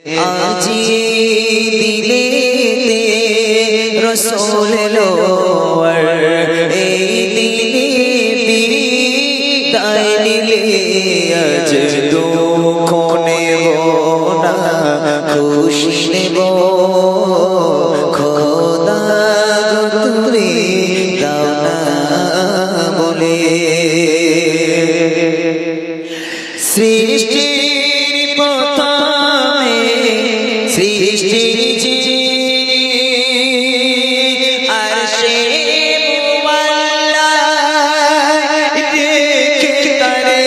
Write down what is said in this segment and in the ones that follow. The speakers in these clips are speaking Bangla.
আজি দিলেতে রসুল লোয়ার এই দিলে বিদায় নিলে আজ দুঃখ নেব না খুশি নেব খোদা গো তুমি দাও না বলে সৃষ্টির প্রথমে সৃষ্টির আর সে তারে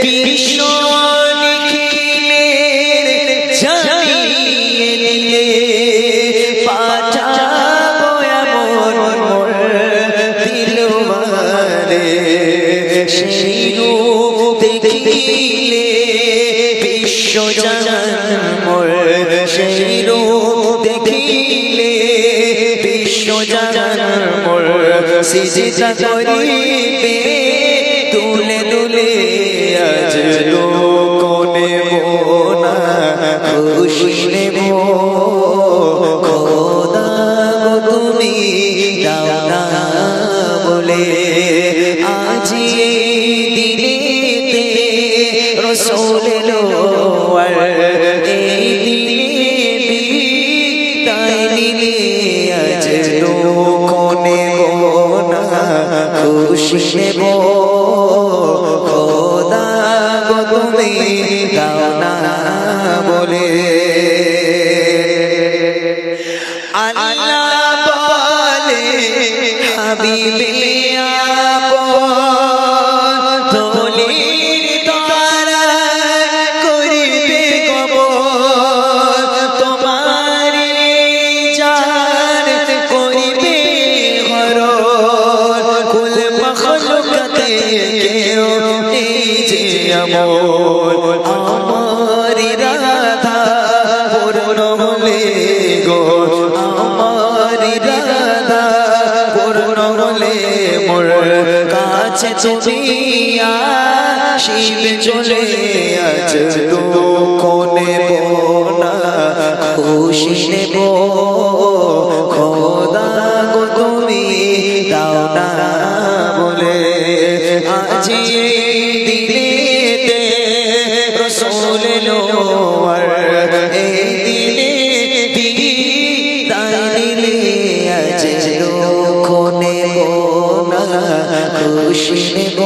বিশ্ব জানিয়ে দিলে পাঠাবো এমন দিলওয়ারে সেই রূপ দেখিলে বিশ্ব জানমোর সেই রূপ দেখিলে বিশ্ব জানমোর সিজদা করিবে তুলে তুলে আজ লোক নেব না খুশি নেব খোদা গো তুমি দাও না বলে আজি দিলেতে রসুল লোয়ার এই দিলে বিদায় নিলে আজ লোক নেব না খুশি নেব খোদা গো তুমি দাও না বলে আল্লাহ বলে হাবিবে আপন ধুলির দ্বারা করিবে কবর তোমার জান করিবে হরণ কুল মখলুকাতে কেউ নেই যে আমল আমার রাধা পূর্ণ হলে গো আমার রাধা পূর্ণ হলে মোর কাছে তুমি আসিবে চলে আজ দুঃখ নেব না খুশি নেব খোদা গো তুমি দাও না বলে আজি দিলেতে রসুল লোয়ার এই দিলে বিদায় নিলে আজ লোক নেব না খুশি নেব